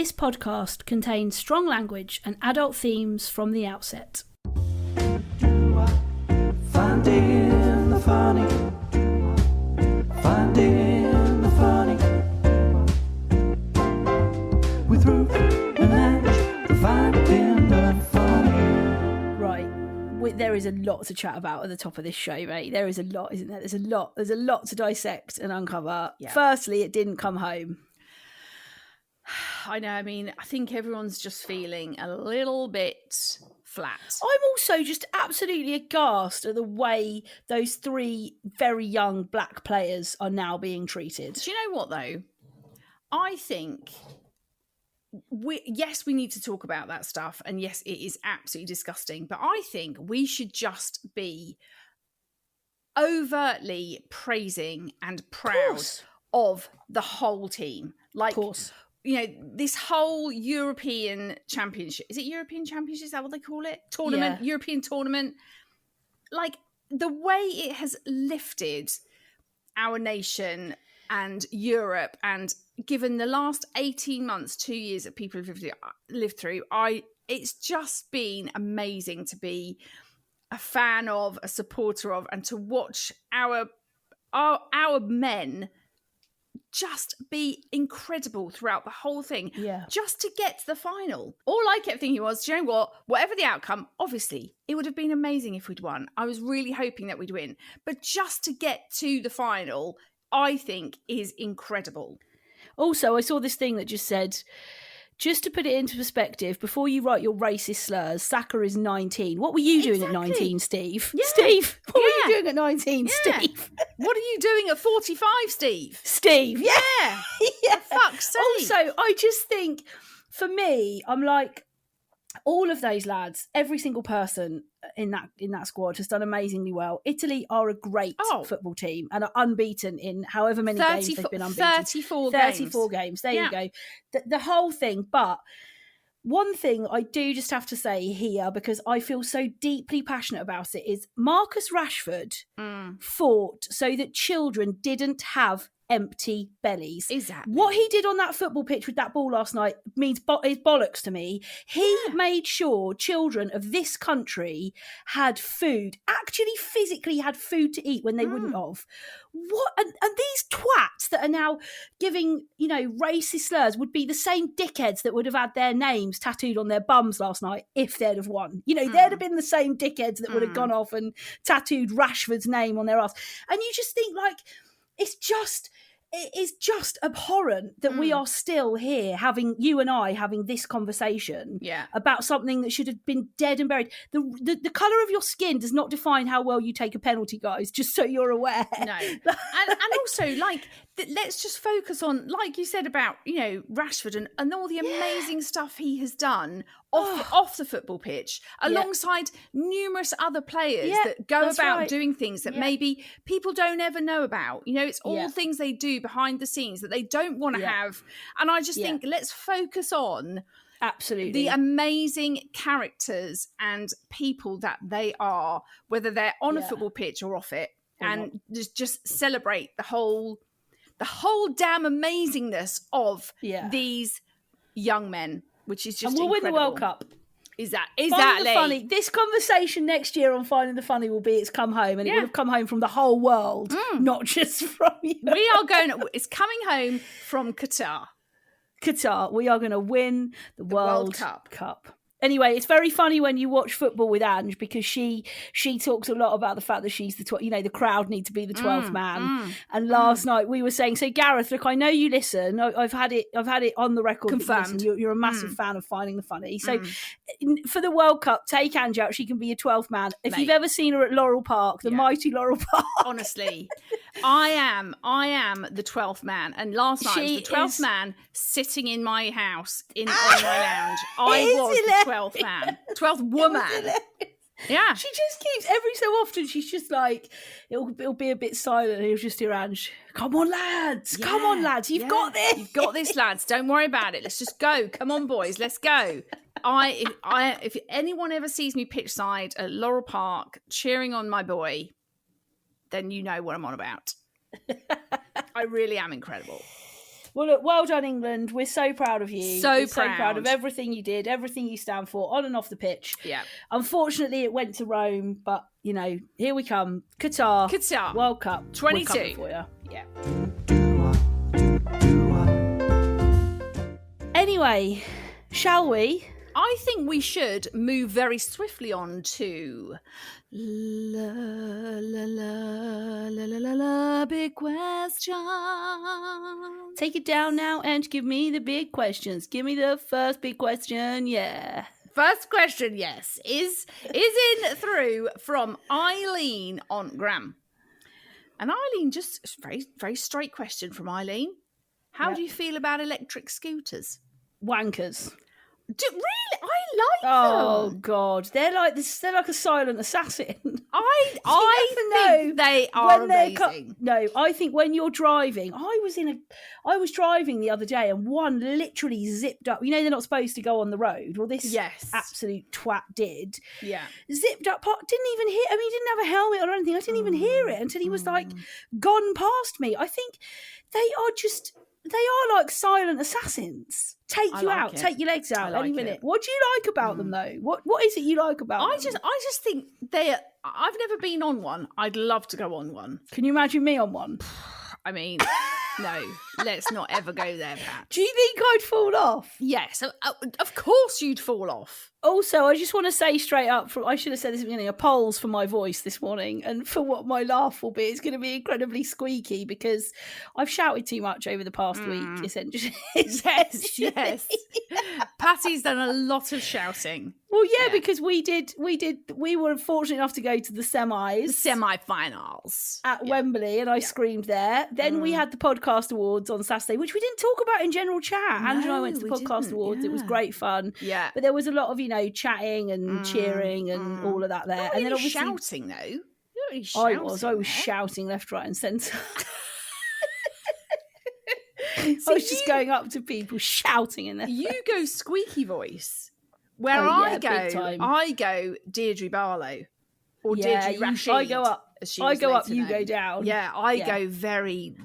This podcast contains strong language and adult themes from the outset. Finding the funny. Finding the funny. With Ruth and Ange. Finding the funny. Right. There is a lot to chat about at the top of this show, mate. There is a lot, isn't there? There's a lot to dissect and uncover. Yeah. Firstly, it didn't come home. I know. I mean, I think everyone's just feeling a little bit flat. I'm also just absolutely aghast at the way those three very young black players are now being treated. Do you know what, though? I think, we need to talk about that stuff. And yes, it is absolutely disgusting. But I think we should just be overtly praising and proud of the whole team. Like, of course. You know, this whole European Championship, is it European Championship? Is that what they call it? Tournament, yeah. European tournament. Like, the way it has lifted our nation and Europe, and given the last 18 months, 2 years that people have lived through, it's just been amazing to be a fan of, a supporter of, and to watch our men just be incredible throughout the whole thing. Yeah. Just to get to the final. All I kept thinking was, do you know what? Whatever the outcome, obviously, it would have been amazing if we'd won. I was really hoping that we'd win. But just to get to the final, I think is incredible. Also, I saw this thing that just said, just to put it into perspective, before you write your racist slurs, Saka is 19. What were you doing at 19, Steve? Yeah. Steve, what were you doing at 19, Steve? What are you doing at 45, Steve? Steve, yeah. Yeah. For fuck's sake. Also, I just think, for me, I'm like, all of those lads, every single person in that squad has done amazingly well. Italy are a great football team and are unbeaten in however many games they've been unbeaten. 34 games. There you go. The whole thing. But one thing I do just have to say here, because I feel so deeply passionate about it, is Marcus Rashford fought so that children didn't have empty bellies. Exactly. What he did on that football pitch with that ball last night is bollocks to me. He made sure children of this country had food, actually physically had food to eat when they wouldn't have. What? And these twats that are now giving, racist slurs would be the same dickheads that would have had their names tattooed on their bums last night if they'd have won. They'd have been the same dickheads that would have gone off and tattooed Rashford's name on their ass. And you just think, like, it is just abhorrent that we are still here you and I having this conversation about something that should have been dead and buried. The colour of your skin does not define how well you take a penalty, guys, just so you're aware. No. and also, like, let's just focus on, like you said about, Rashford and all the amazing stuff he has done off the football pitch, alongside numerous other players that go about doing things that maybe people don't ever know about. It's all things they do behind the scenes that they don't want to have. And I just think, let's focus on the amazing characters and people that they are, whether they're on a football pitch or off it, and just celebrate the whole damn amazingness of these young men, which is just incredible. Win the World Cup. Exactly. Finding the Funny. This conversation next year on Finding the Funny will be it's come home, and it will have come home from the whole world, not just from you. It's coming home from Qatar. We are going to win the World Cup. Anyway, it's very funny when you watch football with Ange, because she talks a lot about the fact that she's the crowd need to be the 12th man. And last night we were saying, so Gareth, look, I know you listen. I've had it on the record. Confirmed. You're a massive fan of Finding the Funny. So for the World Cup, take Ange out. She can be a 12th man. If you've ever seen her at Laurel Park, the mighty Laurel Park. Honestly, I am the 12th man. And last night I was the 12th man sitting in my house on my lounge. I was the 12th man, 12th woman. Yeah, she just keeps every so often. She's just like, it'll be a bit silent. And you'll just hear Ange, "Come on, lads! Come on, lads! You've got this! You've got this, lads! Don't worry about it. Let's just go. Come on, boys, let's go." If anyone ever sees me pitch side at Laurel Park cheering on my boy, then you know what I'm on about. I really am incredible. Well, look, well done, England. We're so proud of you. So So proud of proud. everything you did, everything you stand for, on and off the pitch. Yeah. Unfortunately, it went to Rome, but, you know, here we come. Qatar. World Cup. 22. We're coming for you. Yeah. Anyway, shall we? I think we should move very swiftly on to la big question. Take it down now and give me the big questions. Give me the first big question. Yeah. First question, yes, is in through from Eileen on Gram. And Eileen, just very, very straight question from Eileen. How do you feel about electric scooters? Wankers. Really? I like Oh them. God, they're like this. They're like a silent assassin. I think they are amazing. No, I think when you're driving, I was driving the other day and one literally zipped up. You know they're not supposed to go on the road. Well, this absolute twat did. Yeah, zipped up. Didn't even hear. I mean, he didn't have a helmet or anything. I didn't even hear it until he was like gone past me. I think they are like silent assassins. Take you out, take your legs out any minute. What do you like about them though? What is it you like about them? I just think I've never been on one. I'd love to go on one. Can you imagine me on one? I mean, no, let's not ever go there, Pat. Do you think I'd fall off? Yes, of course you'd fall off. Also, I just want to say straight up, I should have said this at the beginning, a polls for my voice this morning and for what my laugh will be. It's going to be incredibly squeaky because I've shouted too much over the past week, essentially. Yes. Patty's done a lot of shouting. Well, yeah, because we were fortunate enough to go to the semi-finals at Wembley, and I screamed there. Then we had the podcast awards on Saturday, which we didn't talk about in general chat. Ange and I went to the podcast awards. Yeah. It was great fun. Yeah. But there was a lot of, chatting and cheering and all of that there. Not and then obviously shouting though. You're not really shouting I was shouting left, right and centre. I was just going up to people shouting in there. You go squeaky voice. Where I go Deirdre Barlow or Deirdre Rashid. I go up. You go down. Yeah, I go very,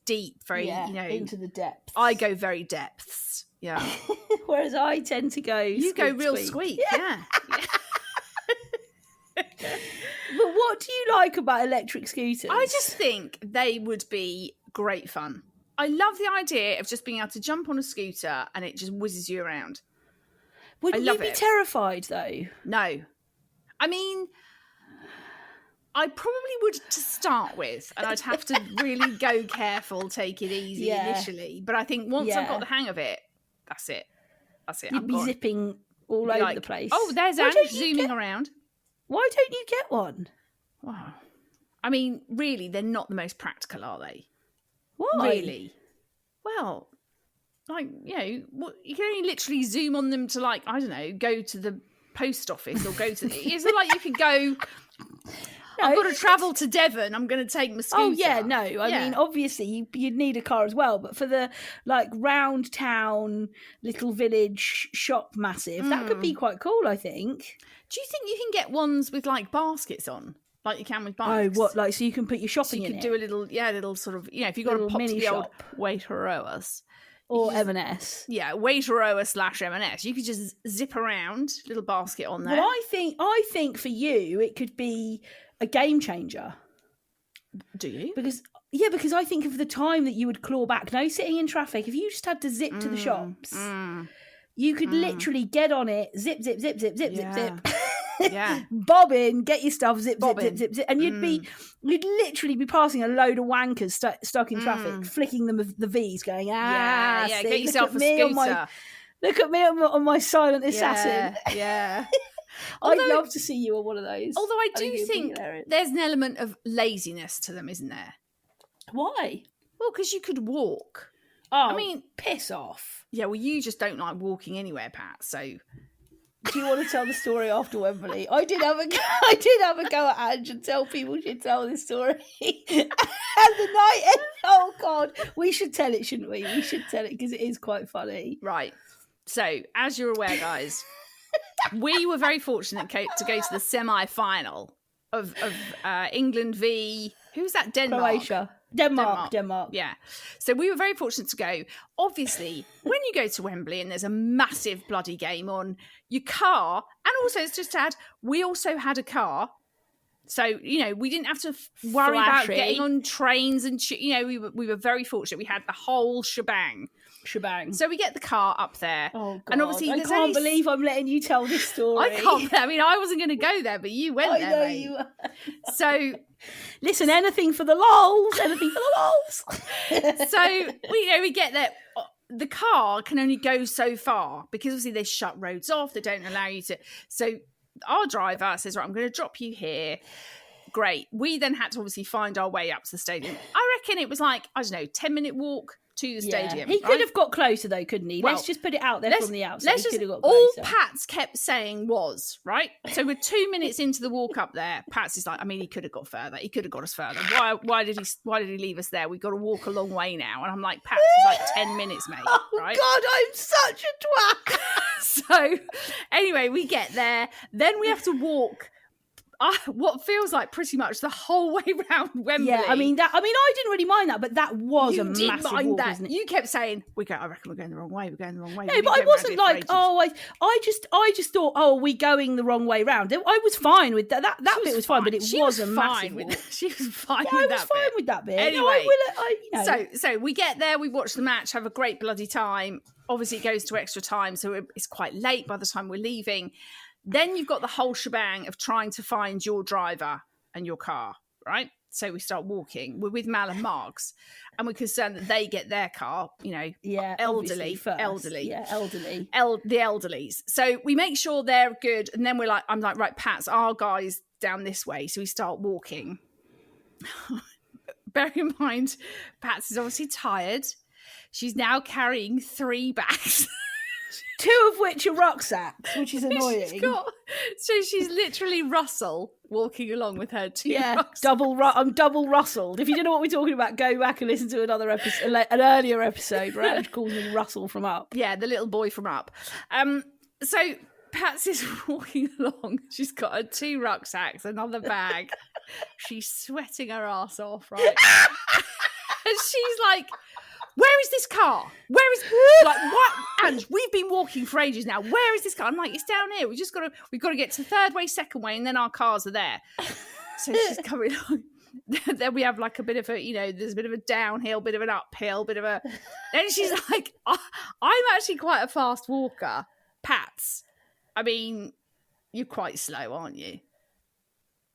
deep, very, into the depths. I go very depths. Yeah. Whereas I tend to go. You go real squeak. Yeah. But what do you like about electric scooters? I just think they would be great fun. I love the idea of just being able to jump on a scooter and it just whizzes you around. Wouldn't you be terrified though? No. I mean, I probably would to start with, and I'd have to really go careful, take it easy initially. But I think once I've got the hang of it, that's it. You'd be zipping all over the place. Oh, there's Ange zooming around. Why don't you get one? Wow. I mean, really, they're not the most practical, are they? Why? Really? Well, you can only literally zoom on them to, I don't know, go to the post office or go to... It's not like you could go... I've got to travel to Devon. I'm going to take my scooter. Oh, yeah, no. I mean, obviously, you'd need a car as well. But for the, round town, little village shop massive, that could be quite cool, I think. Do you think you can get ones with, baskets on? Like you can with bikes? Oh, what? So you can put your shopping in it? So you could do a little sort of... if you've got to pop to the old Waitrose. Or M&S. Yeah, Waitrose / M&S. You could just zip around, little basket on there. Well, I think for you, it could be a game changer. Do you? Because I think of the time that you would claw back. No sitting in traffic. If you just had to zip to the shops, you could literally get on it, zip, zip, zip, zip, zip, zip, zip. Yeah. Bob in, get your stuff, zip, zip, zip, and you'd literally be passing a load of wankers stuck in traffic, flicking them with the V's, going, see, get yourself a scooter. Look at me on my silent assassin. Yeah. I'd love to see you on one of those. Although I do think there's an element of laziness to them, isn't there? Why? Well, because you could walk. Oh, I mean, piss off. Yeah, well, you just don't like walking anywhere, Pat, so... Do you want to tell the story after Wembley? I did have a go at Ange and tell people she'd tell this story. And the night, oh God, we should tell it, shouldn't we? We should tell it because it is quite funny. Right. So, as you're aware, guys, we were very fortunate to go to the semi-final of England v... Who's that? Denmark? Croatia. Denmark. Yeah. So we were very fortunate to go. Obviously, when you go to Wembley and there's a massive bloody game on, your car, and also it's just to add, we also had a car. So, you know, we didn't have to worry about getting on trains and, you know, we were very fortunate. We had the whole shebang. So we get the car up there. Oh, God. And obviously, I can't believe I'm letting you tell this story. I mean, I wasn't going to go there, but you went there. I know you were. So, listen, anything for the lols. Anything for the lols. So, we get there. The car can only go so far because obviously they shut roads off. They don't allow you to. So our driver says, right, I'm going to drop you here. Great. We then had to obviously find our way up to the stadium. I reckon it was like, I don't know, 10-minute walk to the stadium. He could have got closer though, couldn't he? Well, let's just put it out there from the outside. Let's just, all Pats kept saying was, right? So we're 2 minutes into the walk up there. Pats is like, I mean, he could have got further. He could have got us further. Why did he leave us there? We've got to walk a long way now. And I'm like, Pats is like 10 minutes, mate. Oh, right? God, I'm such a twat. So anyway, we get there. Then we have to walk what feels like pretty much the whole way around Wembley. Yeah, I mean, I didn't really mind that, but that was a massive walk, wasn't it? You kept saying, I reckon we're going the wrong way. We're going the wrong way. No, but I wasn't like, I just thought, are we going the wrong way round? I was fine with that. That bit was fine, but it was a massive walk. She was fine with that bit. I was fine with that bit. Anyway, no, so we get there, we watch the match, have a great bloody time. Obviously, it goes to extra time, so it's quite late by the time we're leaving. Then you've got the whole shebang of trying to find your driver and your car, right? So we start walking. We're with Mal and Marks, and we're concerned that they get their car, elderly. The elderlies. So we make sure they're good, and then I'm like, right, Pat's our guy's down this way. So we start walking. Bear in mind, Pat's is obviously tired. She's now carrying 3 bags. 2 of which are rucksacks, which is annoying. So she's literally Russell walking along with her 2 rucksacks. I'm double Russelled. If you don't know what we're talking about, go back and listen to another episode, an earlier episode where Ange calls me Russell from Up. Yeah, the little boy from Up. So Patsy's walking along. She's got her 2 rucksacks, another bag. She's sweating her ass off, right? And she's like, where is this car? Where is what? Ange, we've been walking for ages now. Where is this car? I'm like, it's down here. We've got to get to 3rd way, 2nd way, and then our cars are there. So she's coming on. Then we have like a bit of a, there's a bit of a downhill, bit of an uphill, bit of a. And she's like, I'm actually quite a fast walker, Pats. I mean, you're quite slow, aren't you?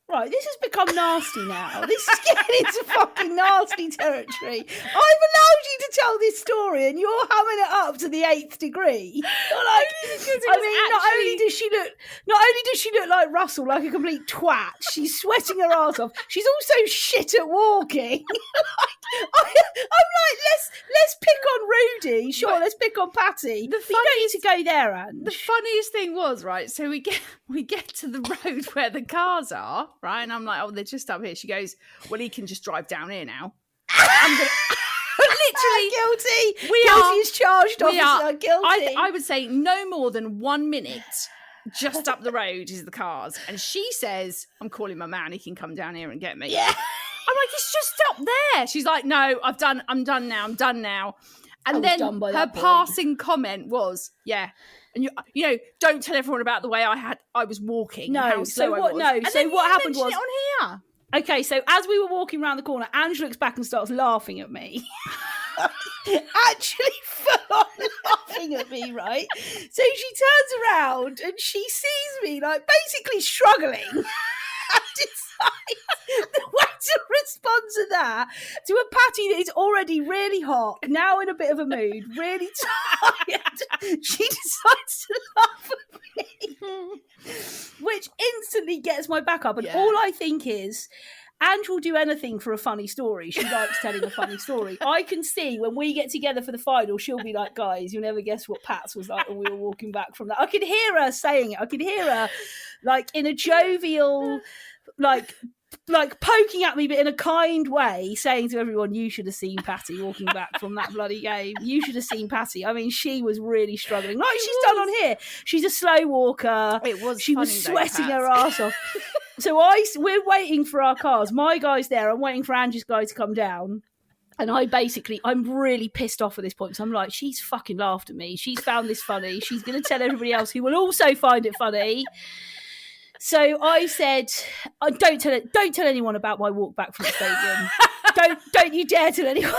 Right, this has become nasty now. This is getting into fucking nasty territory. I've allowed you to tell this story and you're hamming it up to the 8th degree. Not only does she look like Russell, like a complete twat, she's sweating her ass off. She's also shit at walking. I'm like, let's pick on Rudy. Sure, let's pick on Patty. You don't need to go there, Ange. The funniest thing was, right, so we get to the road where the cars are, right? And I'm like, oh, they're just up here. She goes, well, he can just drive down here now. I'm gonna literally guilty. Guilty is charged, officer. Guilty. I would say no more than 1 minute just up the road is the cars. And she says, I'm calling my man, he can come down here and get me. Yeah. I'm like, it's just up there. She's like, no, I'm done now. And then her passing comment was, yeah. And don't tell everyone about the way I was walking. No, so what? No, so what happened was it on here. Okay, so as we were walking around the corner, Ange looks back and starts laughing at me. Actually, full on laughing at me, right? So she turns around and she sees me like basically struggling. And decides the way to respond to that, to a Patty that is already really hot, now in a bit of a mood, really tired, she decides to laugh at me, which instantly gets my back up. And all I think is, Ange will do anything for a funny story. She likes telling a funny story. I can see when we get together for the final, she'll be like, guys, you'll never guess what Pat's was like when we were walking back from that. I could hear her saying it. I could hear her like in a jovial, like poking at me, but in a kind way, saying to everyone, you should have seen Patty walking back from that bloody game. You should have seen Patty. I mean, she was really struggling. Like she's done on here. She's a slow walker. It was She was sweating her ass off. So we're waiting for our cars. My guy's there. I'm waiting for Ange's guy to come down. And I'm really pissed off at this point. So I'm like, she's fucking laughed at me. She's found this funny. She's going to tell everybody else who will also find it funny. So I said, don't tell anyone about my walk back from the stadium. don't you dare tell anyone.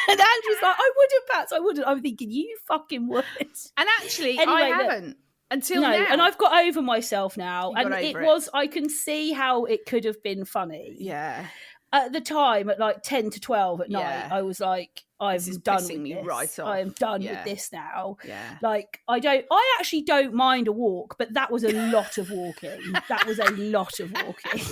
And Ange was like, I wouldn't, Pats, I wouldn't. I'm thinking, you fucking would. And actually, anyway, I haven't until now. And I've got over myself now. You and I can see how it could have been funny. Yeah. At the time, at like 10 to 12 at night, I was like, I'm done with this. Right off. I am done with this now. Yeah. Like, I actually don't mind a walk, but that was a lot of walking. That was a lot of walking.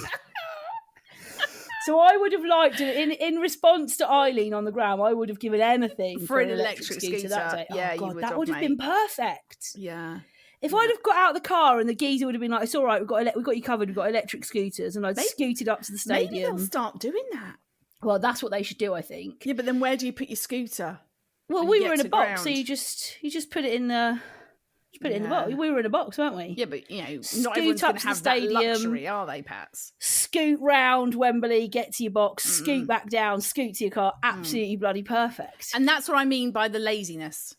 So I would have liked it in response to Eileen on the ground. I would have given anything for an electric scooter that day. Yeah, oh God, you would that would have been perfect. Yeah. If I'd have got out of the car and the geezer would have been like, "It's all right, we've got you covered. We've got electric scooters," and I'd scooted up to the stadium. Maybe they'll start doing that. Well, that's what they should do, I think. Yeah, but then where do you put your scooter? Well, we were in a box, so you just put it in the. In the box. We were in a box, weren't we? Yeah, but not everyone's going to have that luxury, are they, Pats? Scoot round Wembley, get to your box, scoot back down, scoot to your car. Absolutely bloody perfect. And that's what I mean by the laziness.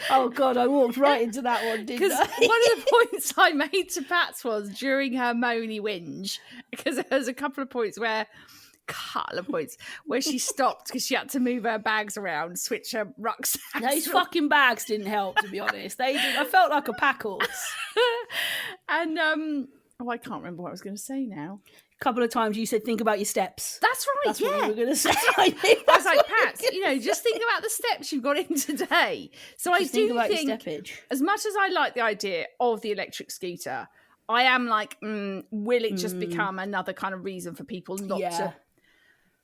Oh God, I walked right into that one, didn't I? Because one of the points I made to Pats was during her moany whinge, because there was a couple of points where she stopped because she had to move her bags around, switch her rucksack. Those fucking bags didn't help, to be honest. I felt like a pack horse. And I can't remember what I was going to say now. A couple of times you said, think about your steps. That's right, That's what you were going to say. I was like, Pat, just think about the steps you've got in today. So I do think, as much as I like the idea of the electric scooter, I am like, will it just become another kind of reason for people not to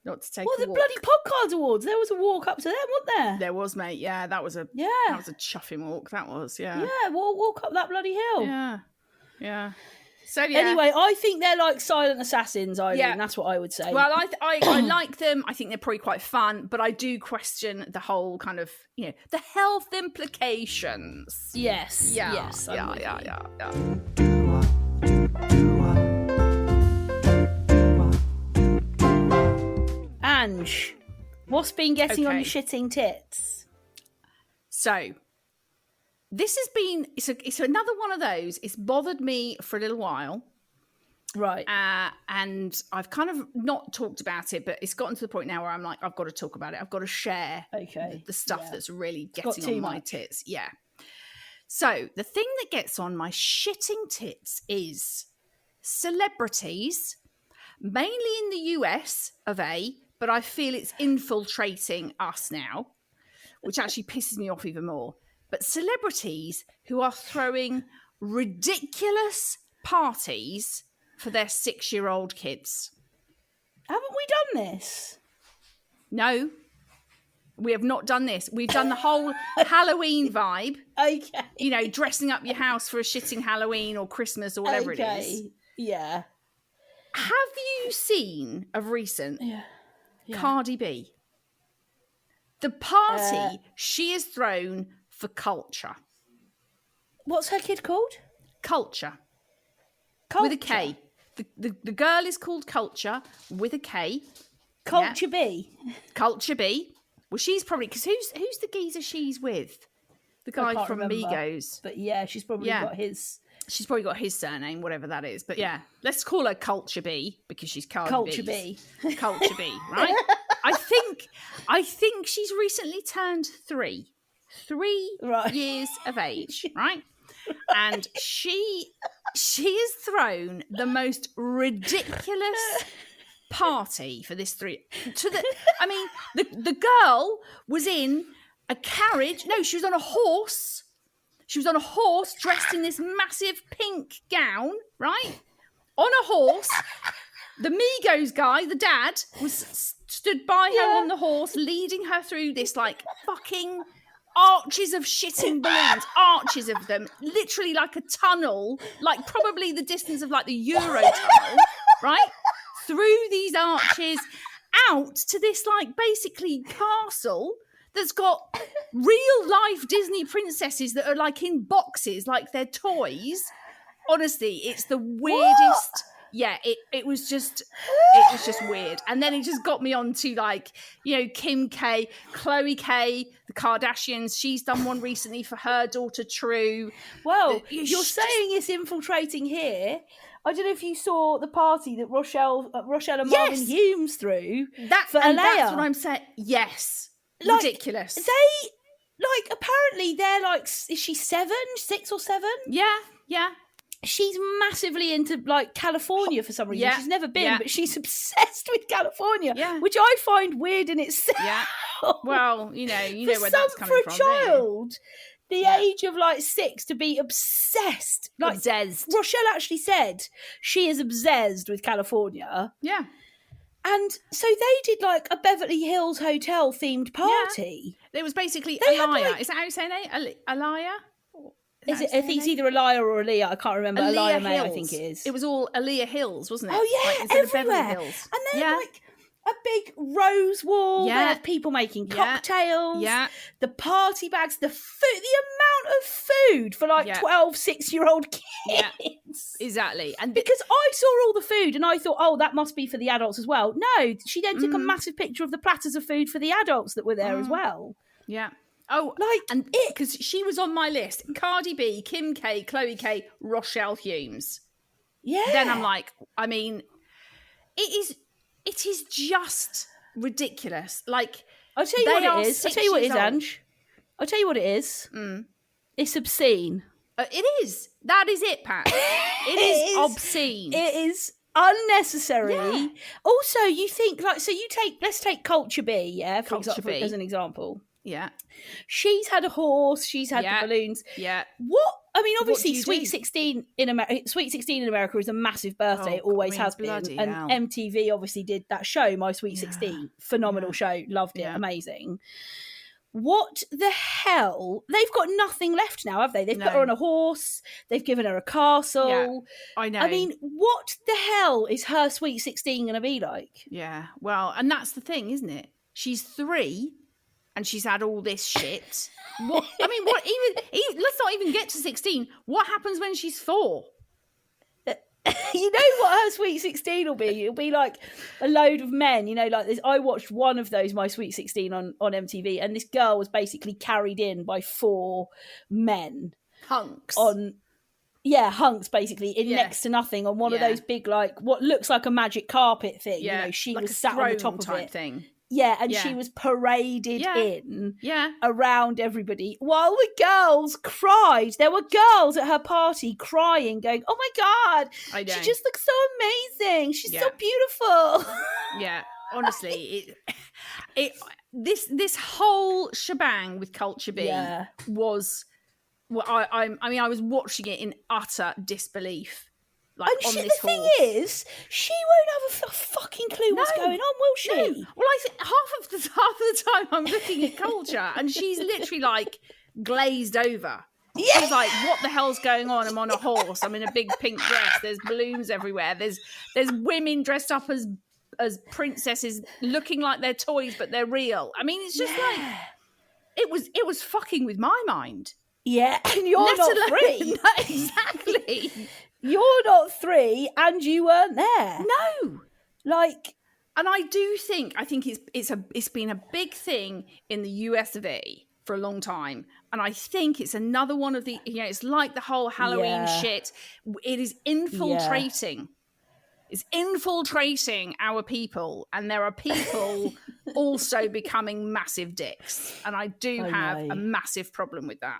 take a walk? Well, the bloody Podcards Awards, there was a walk up to them, wasn't there? There was, mate. Yeah, that was a chuffing walk. That was, yeah. Yeah, walk up that bloody hill. Yeah, yeah. So yeah. Anyway, I think they're like silent assassins, Eileen. Yeah. That's what I would say. Well, I like them. I think they're probably quite fun, but I do question the whole kind of, the health implications. Yes. Yeah. Yes. Yeah. Ange, what's been getting on your shitting tits? So, this has been, it's another one of those. It's bothered me for a little while. Right. And I've kind of not talked about it, but it's gotten to the point now where I'm like, I've got to talk about it. I've got to share the stuff that's really getting on my tits. Yeah. So the thing that gets on my shitting tits is celebrities, mainly in the US of A, but I feel it's infiltrating us now, which actually pisses me off even more. But celebrities who are throwing ridiculous parties for their 6-year-old kids. Haven't we done this? No, we have not done this. We've done the whole Halloween vibe. Okay. Dressing up your house for a shitting Halloween or Christmas or whatever it is. Yeah. Have you seen of recent Cardi B? The party she has thrown for culture. What's her kid called? Culture. With a K. The girl is called Culture with a K. Culture B. Culture B. Well, she's probably, because who's the geezer she's with? The guy from Migos. But yeah, she's probably got his. She's probably got his surname, whatever that is. But yeah, let's call her Culture B because she's Culture B. Culture B, right? I think she's recently turned 3 years of age, right? And she has thrown the most ridiculous party for this 3 the girl was in a carriage. No, she was on a horse. She was on a horse dressed in this massive pink gown, right? On a horse. The Migos guy, the dad, was stood by her on the horse, leading her through this like fucking arches of shitting balloons, arches of them, literally like a tunnel, like probably the distance of like the Euro tunnel, right? Through these arches, out to this like basically castle that's got real life Disney princesses that are like in boxes, like they're toys, honestly, it's the weirdest. Yeah, it was just weird. And then it just got me on to, like, you know, Kim K, Chloe K, the Kardashians. She's done one recently for her daughter True. Well, you're saying it's infiltrating here. I don't know if you saw the party that Rochelle and Marvin Humes threw for Alea. That's what I'm saying. Yes. Like, ridiculous. They, like, apparently they're like, is she 6 or 7? Yeah. She's massively into, like, California for some reason. She's never been, but she's obsessed with California, which I find weird in itself. Yeah. Well, you know where that's coming for a child, the age of, like, 6 to be obsessed. Like, obsessed. Rochelle actually said she is obsessed with California. Yeah. And so they did, like, a Beverly Hills hotel themed party. Yeah. It was basically Alea. Is that how you say it? Alea? Is it? I think it's either Alea or Alea. I can't remember. Alea May, I think it is. It was all Alea Hills, wasn't it? Oh yeah, like, everywhere. Hills. And then like a big rose wall. Yeah. They had people making cocktails. Yeah. The party bags, the food, the amount of food for like 12, 6-year-old kids. Yeah. Exactly. And because I saw all the food and I thought, oh, that must be for the adults as well. No, she then took a massive picture of the platters of food for the adults that were there as well. Yeah. Oh, like, and it, because she was on my list. Cardi B, Kim K, Chloe K, Rochelle Humes. Yeah. Then I'm like, I mean, it is just ridiculous. Like, I'll tell you what it is. I'll tell you what it is, Ange. I'll tell you what it is. It's obscene. It is. That is it, Pat. It is obscene. It is unnecessary. Yeah. Also, you think, like, so let's take Culture B, for example, as an example. Yeah. She's had a horse, she's had the balloons. Yeah. What? I mean, obviously, Sweet 16 in America is a massive birthday. It always has been. And hell. MTV obviously did that show, My Sweet 16. Phenomenal show. Loved it. Amazing. What the hell? They've got nothing left now, have they? They've put her on a horse. They've given her a castle. Yeah, I know. I mean, what the hell is her Sweet 16 going to be like? Yeah. Well, and that's the thing, isn't it? She's 3 and she's had all this shit. What? I mean, what? Even let's not even get to 16. What happens when she's 4? You know what her Sweet 16 will be? It'll be like a load of men, you know, like this. I watched one of those, My Sweet 16 on MTV, and this girl was basically carried in by 4 men. Hunks. Hunks basically, in next to nothing on one of those big, like, what looks like a magic carpet thing. Yeah. You know, she like was sat on the top of it. Thing. Yeah, and she was paraded in around everybody while the girls cried. There were girls at her party crying, going, "Oh my God, she just looks so amazing. She's so beautiful." Yeah, honestly, this whole shebang with Culture B was. Well, I mean, I was watching it in utter disbelief. Like, on this the thing is, she won't have a fucking clue what's going on, will she? No. Well, I think half of the time I'm looking at Culture, and she's literally like glazed over. Yeah. She's like, "What the hell's going on? I'm on a horse. I'm in a big pink dress. There's balloons everywhere. There's women dressed up as princesses, looking like they're toys, but they're real." I mean, it's just like it was fucking with my mind. Yeah, and you're not 3. No, exactly. You're not 3 and you weren't there. No. Like, and I think it's been a big thing in the US of A for a long time. And I think it's another one of the, it's like the whole Halloween shit. It is infiltrating. It's infiltrating our people. And there are people also becoming massive dicks. And I do have a massive problem with that.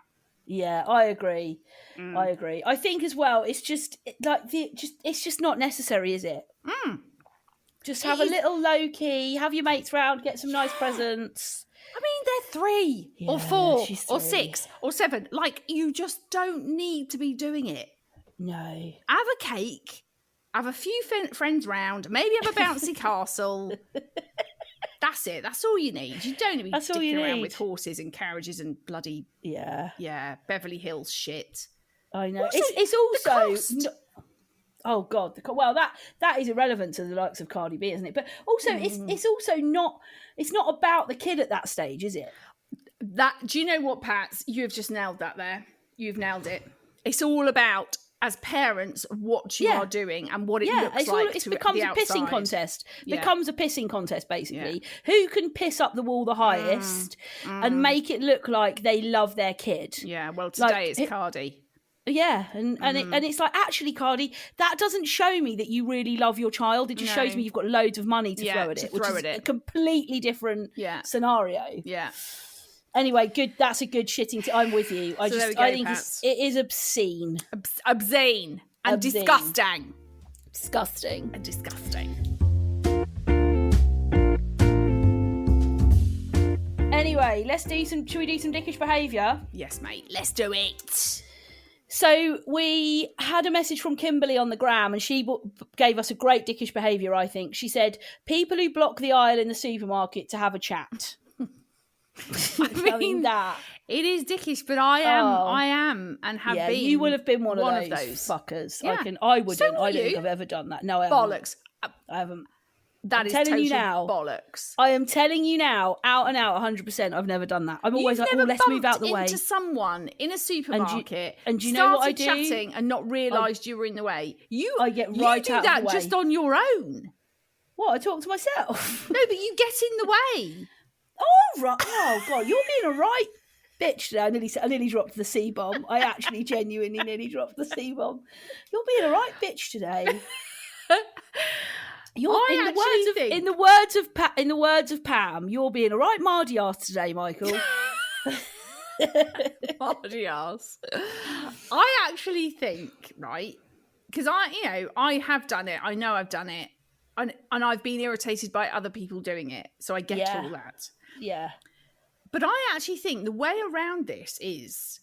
Yeah, I agree. I agree. I think as well, it's just like it's just not necessary, is it? Just have a little low key, have your mates round, get some nice presents. I mean, they're 3 or 4 or 6 or 7. Like, you just don't need to be doing it. No. Have a cake, have a few friends round, maybe have a bouncy castle. That's it. That's all you need. You don't need to be sticking around with horses and carriages and bloody Beverly Hills shit. I know. It's also oh God. Well, that is irrelevant to the likes of Cardi B, isn't it? But also, it's also not. It's not about the kid at that stage, is it? Do you know what, Pat? You have just nailed that there. You've nailed it. It's all about as parents what you are doing and what it looks like. It becomes a pissing contest. Yeah. Becomes a pissing contest, basically. Who can piss up the wall the highest and make it look like they love their kid? Yeah, well, today it's Cardi. Yeah, and it's like, actually, Cardi, that doesn't show me that you really love your child. It just shows me you've got loads of money to throw at it, which is a completely different scenario. Yeah. Anyway, good. That's a good shitting. I'm with you. I think it is obscene, obscene and disgusting. Disgusting. Anyway, should we do some dickish behaviour? Yes, mate. Let's do it. So we had a message from Kimberly on the gram, and she gave us a great dickish behaviour, I think. She said, people who block the aisle in the supermarket to have a chat. I mean, that it is dickish, but I am and have been. You will have been one of those fuckers. Yeah. I wouldn't. So I don't think I've ever done that. No, I haven't. Bollocks. I haven't. That is total bollocks. I am telling you now, out and out, 100%. I've never done that. I'm always like, let's move out the way. Into someone in a supermarket, and you know what I do? Chatting and not realised you were in the way. I get right you out do that of the way. just on your own. What? I talk to myself. No, but you get in the way. Oh, right. Oh, God, you're being a right bitch today. I nearly dropped the C-bomb. I actually genuinely nearly dropped the C-bomb. You're being a right bitch today. In the words of Pam, you're being a right mardy ass today, Michael. Mardy ass. I actually think, right, because I have done it. I know I've done it. And I've been irritated by other people doing it. So I get all that. Yeah. But I actually think the way around this is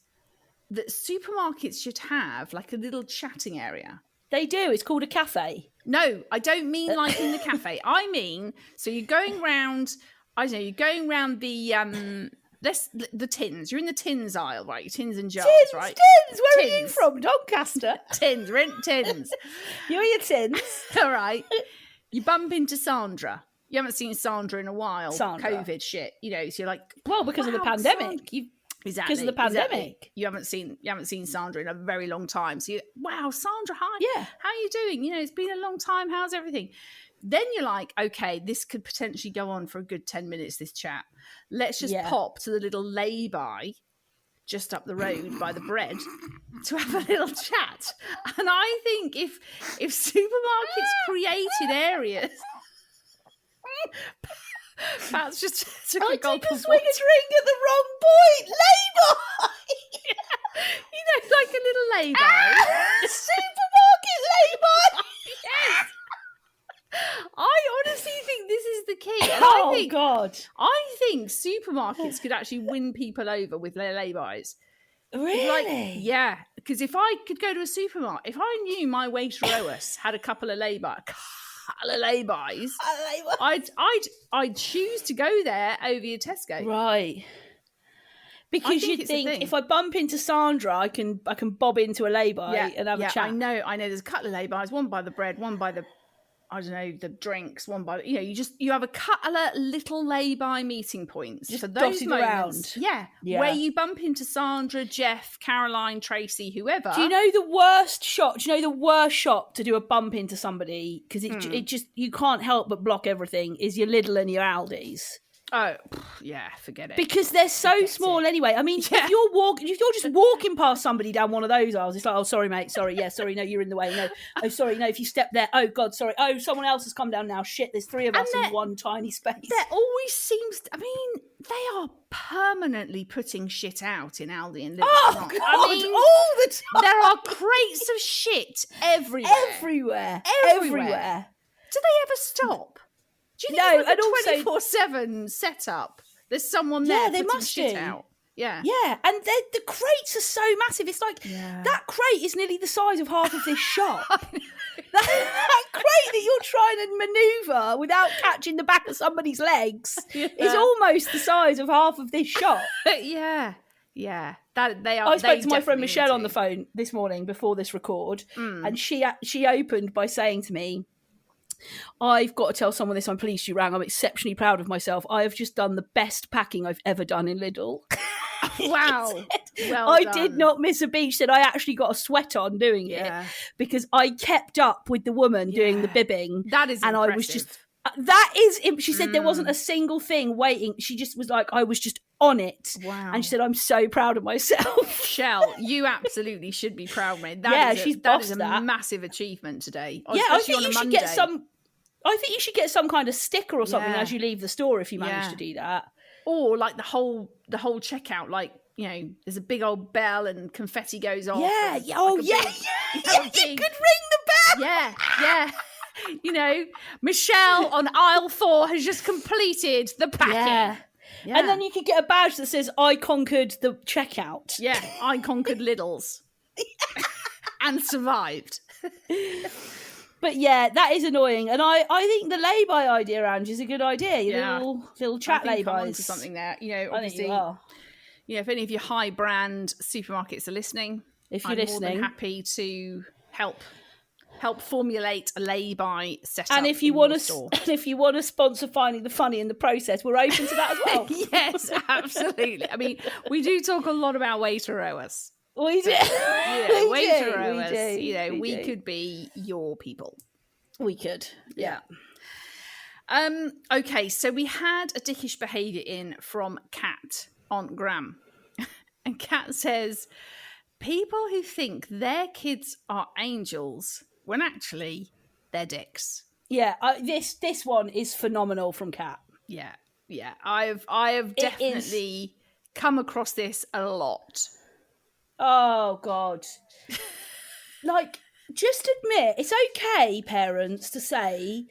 that supermarkets should have like a little chatting area. They do. It's called a cafe. No, I don't mean like in the cafe. I mean, so you're going round, I don't know, you're going round the tins. You're in the tins aisle, right? Your tins and jars, right? Tins! Where are you from? Doncaster? Tins, rent tins. You're your tins. All right. You bump into Sandra. You haven't seen Sandra in a while. Sandra. COVID shit. So you're like, well, because of the pandemic. Exactly. Because of the pandemic. Exactly. You haven't seen Sandra in a very long time. So wow, Sandra, hi. Yeah. How are you doing? It's been a long time. How's everything? Then you're like, okay, this could potentially go on for a good 10 minutes, this chat. Let's just pop to the little lay-by just up the road by the bread to have a little chat. And I think if supermarkets created areas... That's just took a gulp of swing a drink at the wrong point. Lay-by. Like a little lay-by. Supermarket lay-by. Yes. I honestly think this is the key. And God. I think supermarkets could actually win people over with their lay-bys. Really? Yeah. Because if I could go to a supermarket, if I knew my waitress Lois had a couple of lay-bys, I'd choose to go there over your Tesco. Right. Because you'd think if I bump into Sandra, I can bob into a lay-by and have a chat. I know. There's a couple of lay-bys, one by the bread, one by the, I don't know, the drinks, one by, you have a couple of little lay-by meeting points just for those moments. Around. Yeah, where you bump into Sandra, Jeff, Caroline, Tracy, whoever. Do you know the worst shot? Do you know the worst shot to do a bump into somebody? Because it just, you can't help but block everything, is your Lidl and your Aldi's. Oh, yeah, forget it. Because they're so small anyway. I mean, if you're just walking past somebody down one of those aisles, it's like, oh, sorry, mate, sorry, sorry, no, you're in the way, no, oh, sorry, no, if you step there, oh, God, sorry, oh, someone else has come down now, shit, there's three of us in one tiny space. There always seems, they are permanently putting shit out in Aldi and Lidl. Oh, God, all the time. There are crates of shit everywhere. Everywhere. Do they ever stop? Do you think it's like a 24/7 setup? There's someone there putting shit out. Yeah. Yeah, and the crates are so massive. It's like, that crate is nearly the size of half of this shop. that crate that you're trying to manoeuvre without catching the back of somebody's legs is almost the size of half of this shop. Yeah. That they are. I spoke to my friend Michelle on the phone this morning before this record, and she opened by saying to me, I've got to tell someone this. I'm pleased you rang. I'm exceptionally proud of myself. I have just done the best packing I've ever done in Lidl. Wow. Well I done. did not miss a beat. She said I actually got a sweat on doing it because I kept up with the woman doing the bibbing. That is and impressive. I was just she said there wasn't a single thing waiting. She just was like, I was just on it. Wow. And she said, I'm so proud of myself. Shell, you absolutely should be proud, mate. She's that is bossed a that. massive achievement today. Yeah, I especially think on a you should Monday. get some. I think you should get some kind of sticker or something Yeah. as you leave the store if you manage Yeah. to do that. Or like the whole checkout, like, you know, there's a big old bell and confetti goes off. Yeah, and yeah, oh like a yeah, big- yeah. a You big- could ring the bell. Yeah. You know, Michelle on aisle 4 has just completed the packing. Yeah. And then you could get a badge that says I conquered the checkout. Yeah, I conquered Lidl's and survived. But yeah, that is annoying. And I think the lay-by idea, Ange, is a good idea. Yeah. Little chat I think I'm lay-bys. onto something there. You know, I think obviously, you are. you know, if any of your high brand supermarkets are listening, If you're I'm more listening. than happy to help formulate a lay-by setup. And if you want to sponsor Finding the Funny in the process, we're open to that as well. Yes, absolutely. I mean, we do talk a lot about Waitrose. We do. Yeah, Waitrose. We do. You know, we do. could be your people. We could. Yeah. Okay, so we had a dickish behaviour in from Kat on Gram. And Kat says, people who think their kids are angels when actually they're dicks. Yeah. This one is phenomenal from Kat. Yeah. I have definitely come across this a lot. Oh God. Like, just admit it's okay, parents, to say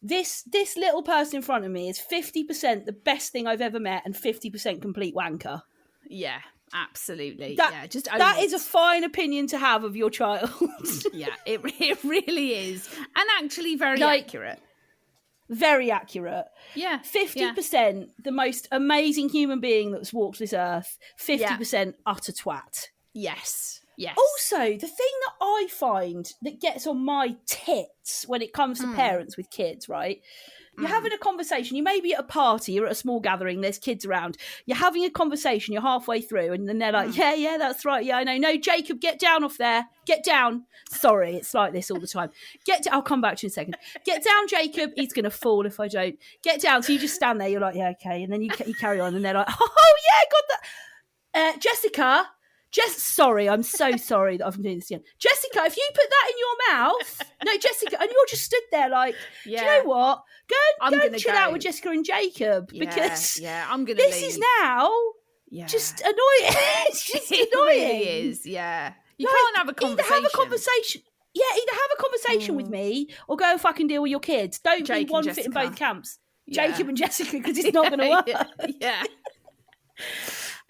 this little person in front of me is 50% the best thing I've ever met and 50% complete wanker. Yeah, absolutely. That is a fine opinion to have of your child. Yeah, it really is. And actually very accurate. Very accurate. Yeah. 50% the most amazing human being that's walked this earth. 50% utter twat. Yes. Also, the thing that I find that gets on my tits when it comes to parents with kids, right? You're having a conversation. You may be at a party, you're at a small gathering, there's kids around. You're having a conversation, you're halfway through, and then they're like, yeah, that's right. Yeah, I know. No, Jacob, get down off there. Get down. Sorry, it's like this all the time. I'll come back to you in a second. Get down, Jacob. He's going to fall if I don't. Get down. So you just stand there. You're like, yeah, okay. And then you carry on, and they're like, oh, yeah, got that. Jessica. Sorry, I'm so sorry that I'm doing this again. Jessica, if you put that in your mouth, no, Jessica, and you're just stood there like, do you know what? Go and chill out with Jessica and Jacob because I'm gonna. This is now just annoying. It's just annoying. It really is. Yeah, you can't have a conversation. Either have a conversation. Yeah, either have a conversation with me or go and fucking deal with your kids. Don't Jake be one and fit in Jessica. both camps. Yeah. Jacob and Jessica, because it's not going to work. Yeah.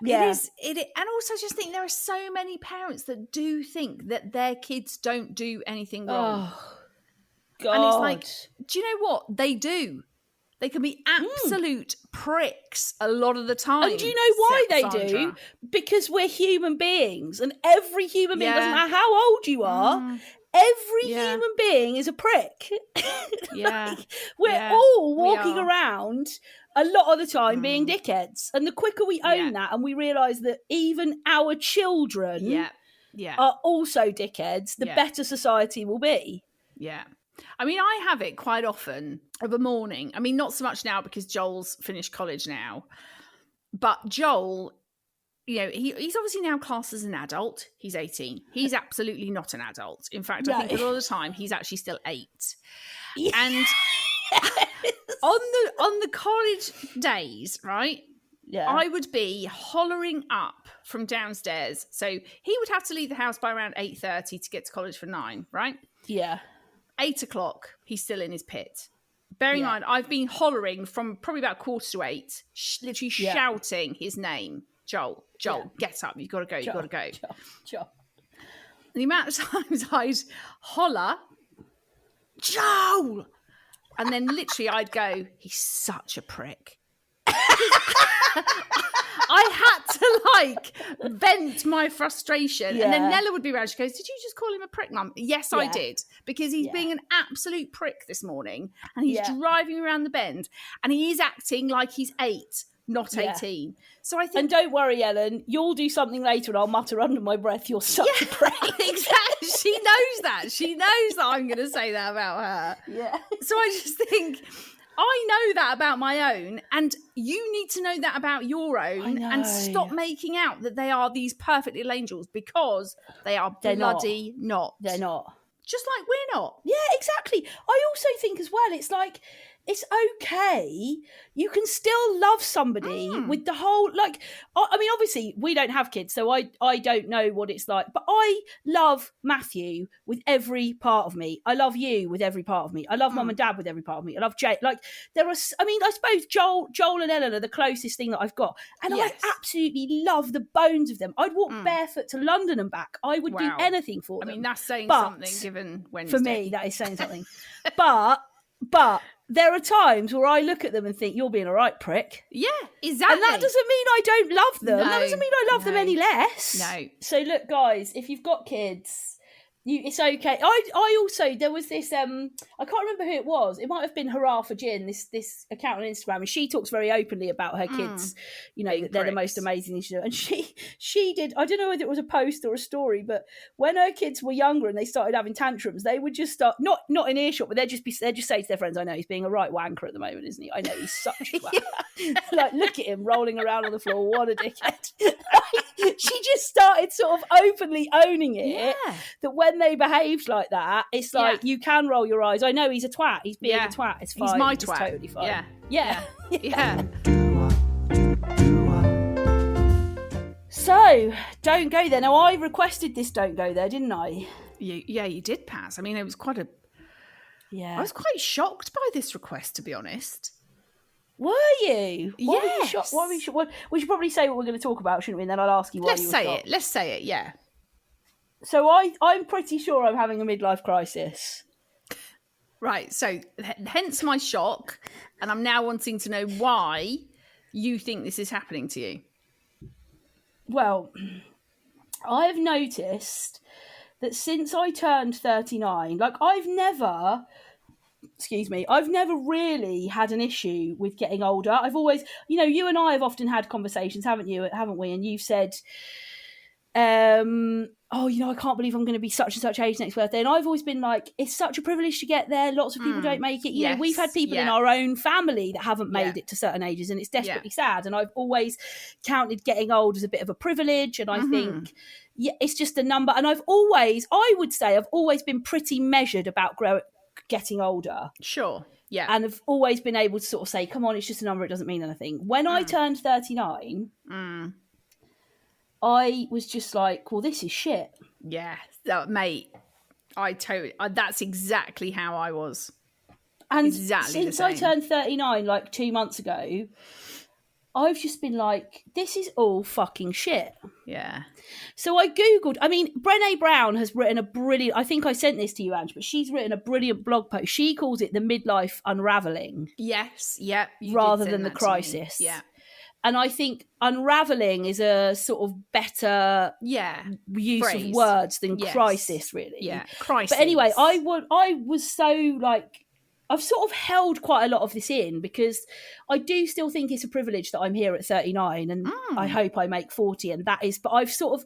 Yeah. And also just think there are so many parents that do think that their kids don't do anything wrong. Oh, God. And it's like, do you know what? They do. They can be absolute pricks a lot of the time. And do you know why they Sandra. do? Because we're human beings, and every human being, doesn't matter how old you are, every human being is a prick. We're all walking around a lot of the time being dickheads. And the quicker we own that and we realise that even our children are also dickheads, the better society will be. Yeah. I mean, I have it quite often of a morning. I mean, not so much now because Joel's finished college now. But Joel, you know, he's obviously now classed as an adult. He's 18. He's absolutely not an adult. In fact, I think a lot of the time he's actually still 8. Yeah. And on the college days, right? Yeah. I would be hollering up from downstairs. So he would have to leave the house by around 8:30 to get to college for 9, right? Yeah. 8 o'clock, he's still in his pit. Bearing in mind, I've been hollering from probably about 7:45, literally shouting his name. Joel, get up. You've got to go. You've got to go. Joel. And the amount of times I'd holler, Joel! And then literally I'd go, he's such a prick. I had to vent my frustration. And then Nella would be around. She goes, did you just call him a prick, Mum? Yes, I did. Because he's being an absolute prick this morning. And he's driving around the bend. And he is acting like he's 8. not Yeah. 18. So I think... And don't worry, Ellen, you'll do something later and I'll mutter under my breath, you're such a prick. Exactly. She knows that. She knows that I'm going to say that about her. Yeah. So I just think... I know that about my own, and you need to know that about your own, and stop making out that they are these perfect little angels, because they are bloody not. They're not. Just like we're not. Yeah, exactly. I also think as well, it's like, it's okay. You can still love somebody with the whole, like, I mean, obviously we don't have kids, so I don't know what it's like, but I love Matthew with every part of me. I love you with every part of me. I love Mum and Dad with every part of me. I love Jake. Like, there are, I mean, I suppose Joel and Ellen are the closest thing that I've got. And I absolutely love the bones of them. I'd walk barefoot to London and back. I would do anything for them. I mean, that's saying something given Wednesday. For me, that is saying something. But there are times where I look at them and think, you're being a right prick. Yeah, exactly. And that doesn't mean I don't love them. That doesn't mean I love them any less. No. So look, guys, if you've got kids, it's okay. I also, there was this, I can't remember who it was. It might have been Hurrah for Gin, this account on Instagram, and she talks very openly about her kids, you know, that they're the most amazing thing she does. And she did, I don't know whether it was a post or a story, but when her kids were younger and they started having tantrums, they would just start, not in earshot, but they'd just say to their friends, I know he's being a right wanker at the moment, isn't he? I know he's such a wanker. Like, look at him rolling around on the floor, what a dickhead. She just started sort of openly owning it, that when they behaved like that, it's like, you can roll your eyes. I know he's a twat. He's being a twat. It's fine. He's my It's twat. totally fine. Yeah. So, don't go there. Now, I requested this don't go there, didn't I? You did, Paz. I mean, it was quite a... Yeah. I was quite shocked by this request, to be honest. Were you? Why were you shocked? Why were you shocked? We should probably say what we're going to talk about, shouldn't we? And then I'll ask you why you were shocked. Let's say it, yeah. So I'm pretty sure I'm having a midlife crisis. Right, so hence my shock, and I'm now wanting to know why you think this is happening to you. Well, I have noticed that since I turned 39, like I've never really had an issue with getting older. I've always, you know, you and I have often had conversations, haven't we? And you've said, oh, you know, I can't believe I'm going to be such and such age next birthday. And I've always been like, it's such a privilege to get there. Lots of people don't make it. You know, we've had people in our own family that haven't made it to certain ages, and it's desperately sad. And I've always counted getting old as a bit of a privilege. And I think, it's just a number. And I would say I've always been pretty measured about getting older. Sure. Yeah. And I've always been able to sort of say, come on, it's just a number. It doesn't mean anything. When I turned 39... I was just like, well, this is shit. Yeah, mate, that's exactly how I was. And exactly since I turned 39, like 2 months ago, I've just been like, this is all fucking shit. Yeah. So I Googled, I mean, Brené Brown has written a brilliant, I think I sent this to you, Ange, but she's written a brilliant blog post. She calls it the midlife unraveling. Yes, yep. Rather than the crisis. Yeah. And I think unraveling is a sort of better use phrase of words than crisis, really. Yeah, crisis. But anyway, I was so like, I've sort of held quite a lot of this in because I do still think it's a privilege that I'm here at 39 and I hope I make 40, and that is, but I've sort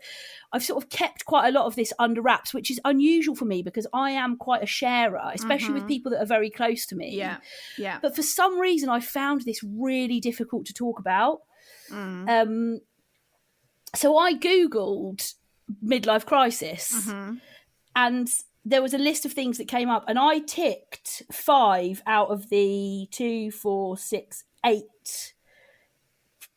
of kept quite a lot of this under wraps, which is unusual for me because I am quite a sharer, especially with people that are very close to me. Yeah. Yeah. But for some reason I found this really difficult to talk about. So I Googled midlife crisis and there was a list of things that came up and I ticked 5 out of the 2, 4, 6, 8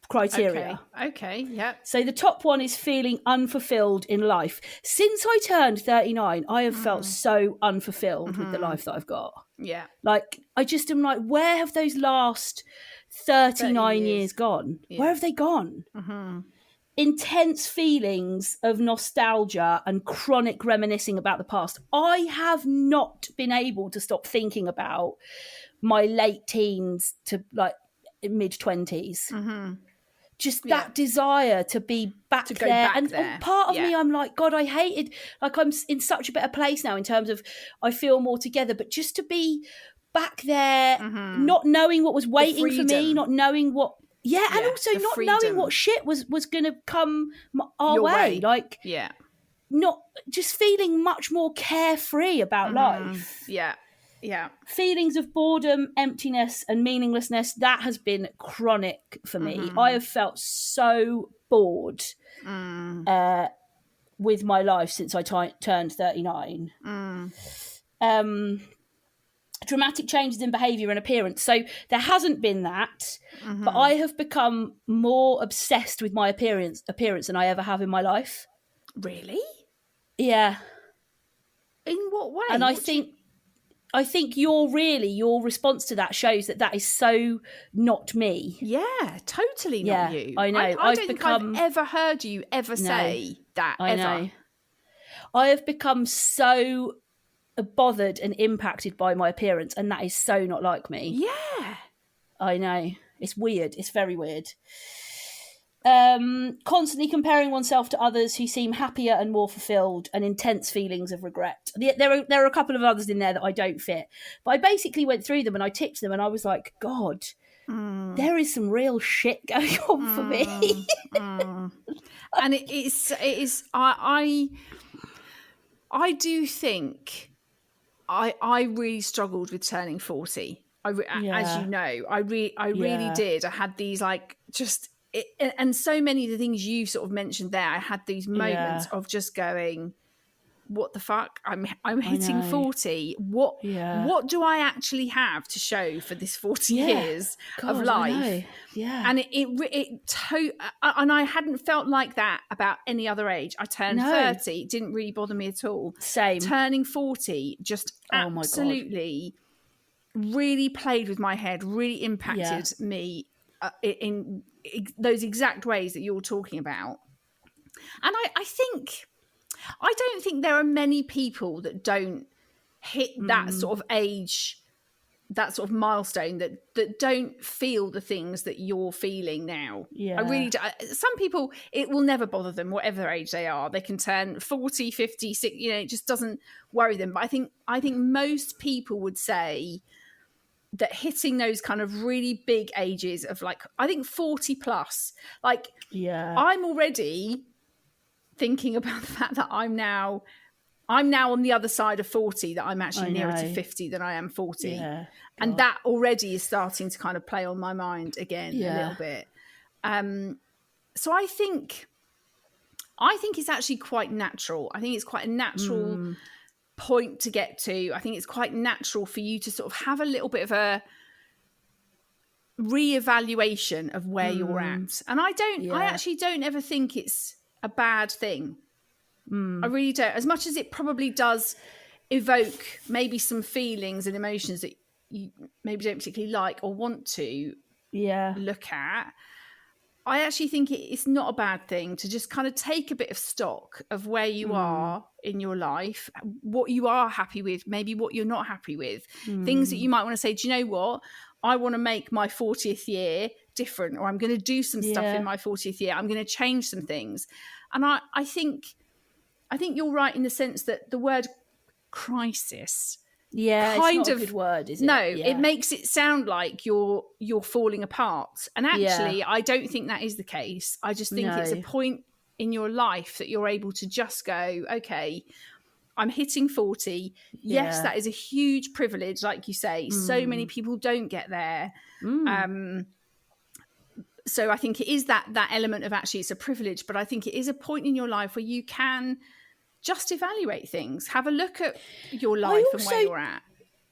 criteria. Okay, yeah. So the top one is feeling unfulfilled in life. Since I turned 39, I have felt so unfulfilled with the life that I've got. Yeah. Like, I just am like, where have those last 39 years gone? Yeah. Where have they gone? Intense feelings of nostalgia and chronic reminiscing about the past. I have not been able to stop thinking about my late teens to like mid-20s. Just that desire to be back to there. Go back and there. Part of me, I'm like, God, I hated, like I'm in such a better place now in terms of I feel more together, but just to be back there, not knowing what was waiting for me, not knowing what Yeah, and also not knowing what shit was going to come our way. Like, not just feeling much more carefree about life. Yeah. Feelings of boredom, emptiness, and meaninglessness, that has been chronic for me. I have felt so bored with my life since I turned 39. Dramatic changes in behaviour and appearance. So there hasn't been that, but I have become more obsessed with my appearance than I ever have in my life. Really? Yeah. In what way? And I think your response to that shows that is so not me. Yeah, totally not you. I know. I don't think I've ever heard you ever say that. I know. I have become so bothered and impacted by my appearance, and that is so not like me. Yeah. I know. It's weird. It's very weird. Constantly comparing oneself to others who seem happier and more fulfilled, and intense feelings of regret. There are a couple of others in there that I don't fit, but I basically went through them and I ticked them, and I was like, God, there is some real shit going on for me. And it is. I do think I really struggled with turning 40. As you know, I really did. I had these and so many of the things you sort of mentioned there, I had these moments of just going, what the fuck? I'm hitting 40. What do I actually have to show for this 40 years of life? Yeah. And and I hadn't felt like that about any other age. I turned 30, it didn't really bother me at all. Same. Turning 40 just absolutely really played with my head, really impacted me in those exact ways that you're talking about. And I don't think there are many people that don't hit that sort of age, that sort of milestone, that don't feel the things that you're feeling now. I really do. Some people, it will never bother them, whatever age they are. They can turn 40, 50, 60, it just doesn't worry them. But I think most people would say that hitting those kind of really big ages of I think 40 plus, I'm already thinking about the fact that I'm now on the other side of 40, that I'm actually nearer to 50 than I am 40. Yeah, and that already is starting to kind of play on my mind again a little bit. So I think it's actually quite natural. I think it's quite a natural point to get to. I think it's quite natural for you to sort of have a little bit of a re-evaluation of where you're at. And I actually don't ever think it's a bad thing. I really don't. As much as it probably does evoke maybe some feelings and emotions that you maybe don't particularly like or want to look at, I actually think it's not a bad thing to just kind of take a bit of stock of where you are in your life, what you are happy with, maybe what you're not happy with, things that you might want to say, do you know what? I want to make my 40th year different, or I'm going to do some stuff in my 40th year. I'm going to change some things. And I think you're right in the sense that the word crisis, it's not a good word, is it? No, it makes it sound like you're falling apart. And actually, I don't think that is the case. I just think it's a point in your life that you're able to just go, okay, I'm hitting 40. Yes, that is a huge privilege, like you say. So many people don't get there. So I think it is that element of actually it's a privilege, but I think it is a point in your life where you can just evaluate things, have a look at your life and where you're at.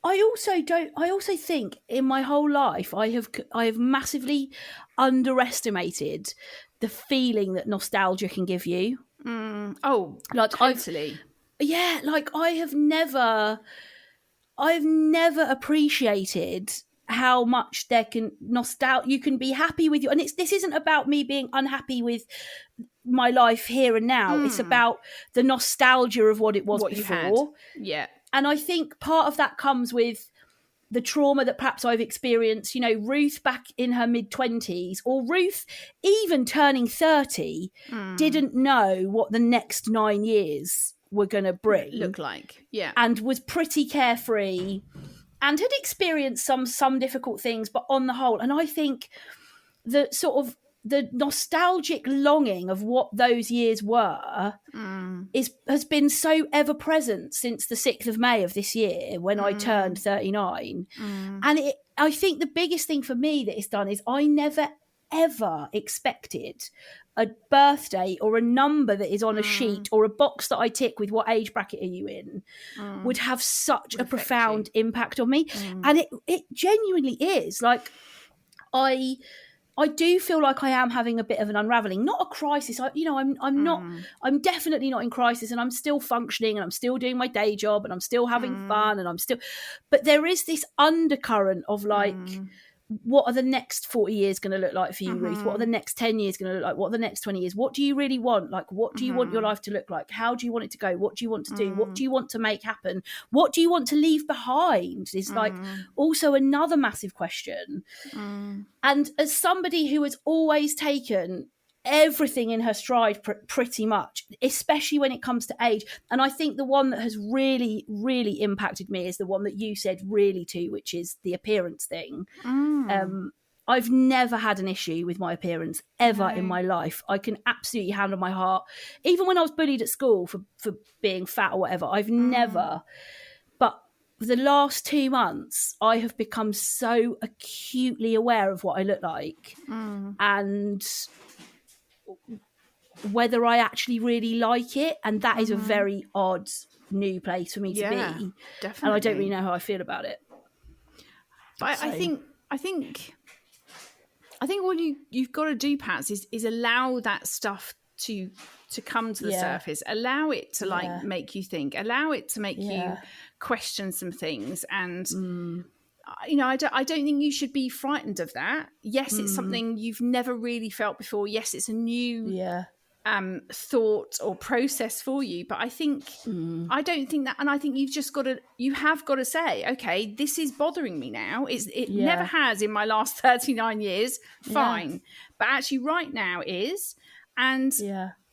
I also think in my whole life I have massively underestimated the feeling that nostalgia can give you. Oh, totally. I've never appreciated how much you can be happy with you. And this isn't about me being unhappy with my life here and now. It's about the nostalgia of what it was before. Yeah. And I think part of that comes with the trauma that perhaps I've experienced. Ruth back in her mid-20s, or Ruth even turning 30, didn't know what the next 9 years were going to bring. Look like. Yeah. And was pretty carefree and had experienced some difficult things, but on the whole, and I think the sort of the nostalgic longing of what those years were has been so ever present since the 6th of May of this year when I turned 39. And I think the biggest thing for me that it's done is I never ever expected a birthday or a number that is on a sheet or a box that I tick with what age bracket are you in would have such a profound impact on me. And it genuinely is. Like, I do feel like I am having a bit of an unraveling, not a crisis. I'm definitely not in crisis, and I'm still functioning, and I'm still doing my day job, and I'm still having fun, and but there is this undercurrent of like, what are the next 40 years going to look like for you, Ruth? What are the next 10 years going to look like? What are the next 20 years? What do you really want? Like, what do you want your life to look like? How do you want it to go? What do you want to do? What do you want to make happen? What do you want to leave behind is like also another massive question. And as somebody who has always taken everything in her stride pretty much, especially when it comes to age, and I think the one that has really, really impacted me is the one that you said really to, which is the appearance thing. I've never had an issue with my appearance ever in my life. I can absolutely hand on my heart, even when I was bullied at school for being fat or whatever, I've never. But the last 2 months I have become so acutely aware of what I look like and whether I actually really like it, and that is a very odd new place for me to be. Definitely. And I don't really know how I feel about it. But I think what you've got to do, Pats, is allow that stuff to come to the surface. Allow it to like make you think. Allow it to make you question some things. And I don't think you should be frightened of that. Yes, it's something you've never really felt before. Yes, it's a new thought or process for you. But I don't think that, and I think you have got to say, okay, this is bothering me now. It never has in my last 39 years. Fine. But actually right now is, and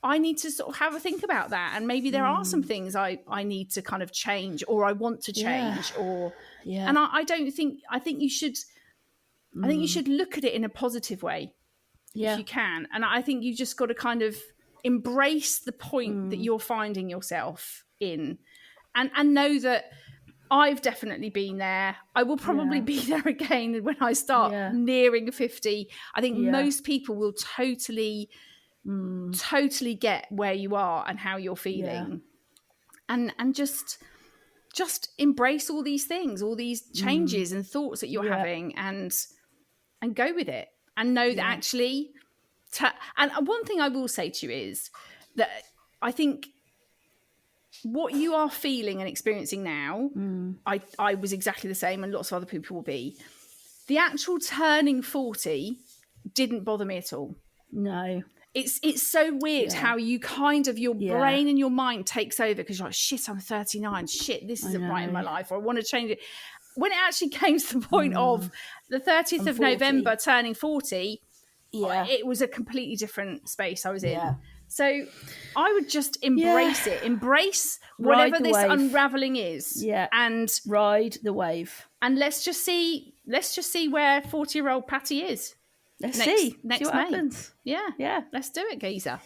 I need to sort of have a think about that. And maybe there are some things I need to kind of change, or I want to change, or, and I think you should look at it in a positive way if you can. And I think you've just got to kind of embrace the point that you're finding yourself in, and know that I've definitely been there. I will probably be there again when I start nearing 50. I think most people will totally get where you are and how you're feeling, and just embrace all these things, all these changes and thoughts that you're having, and go with it, and know that actually and one thing I will say to you is that I think what you are feeling and experiencing now, I was exactly the same, and lots of other people will be. The actual turning 40 didn't bother me at all. No. It's so weird how you kind of, your brain and your mind takes over, because you're like, shit, I'm 39. Shit, this isn't right in my life, or I want to change it. When it actually came to the point of the 30th of November turning 40, it was a completely different space I was in. So I would just embrace it. Embrace whatever this unraveling is. And ride the wave. And let's just see where 40-year-old Patty is. Next see what May. happens. Yeah. Let's do it, geezer.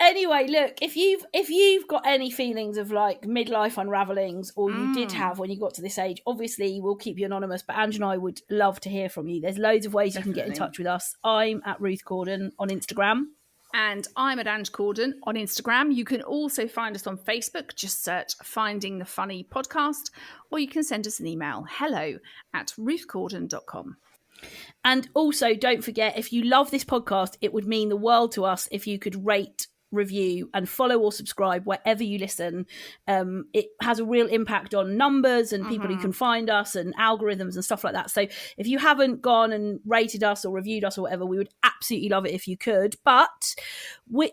Anyway, look, if you've got any feelings of like midlife unravelings, or you did have when you got to this age, obviously we'll keep you anonymous, but Ange and I would love to hear from you. There's loads of ways you can get in touch with us. I'm at Ruth Corden on Instagram. And I'm at Ange Corden on Instagram. You can also find us on Facebook. Just search Finding the Funny Podcast, or you can send us an email, hello@ruthcorden.com. And also, don't forget, if you love this podcast, it would mean the world to us if you could rate, review and follow or subscribe wherever you listen. It has a real impact on numbers and people who can find us and algorithms and stuff like that. So if you haven't gone and rated us or reviewed us or whatever, we would absolutely love it if you could. But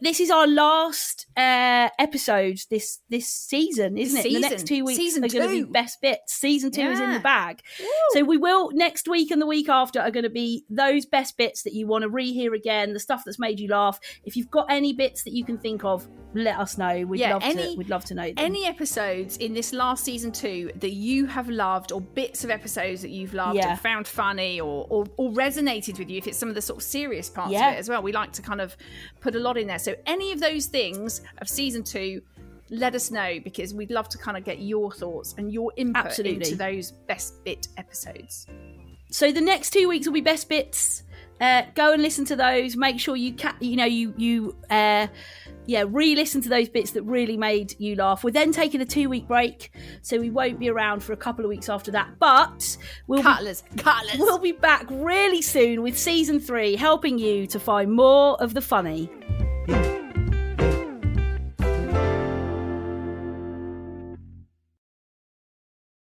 this is our last episode this season, isn't it? The next 2 weeks are going to be best bits. Season 2 is in the bag. Woo. So we will, next week and the week after, are going to be those best bits that you want to rehear again, the stuff that's made you laugh. If you've got any bits that you you can think of, let us know. We'd love to know them. Any episodes in this last season 2 that you have loved, or bits of episodes that you've loved and found funny or resonated with you, if it's some of the sort of serious parts of it as well. We like to kind of put a lot in there. So any of those things of season 2, let us know, because we'd love to kind of get your thoughts and your input into those best bit episodes. So the next 2 weeks will be best bits. Go and listen to those. Make sure you re-listen to those bits that really made you laugh. We're then taking a 2-week break, so we won't be around for a couple of weeks after that. But we'll be back really soon with season 3, helping you to find more of the funny.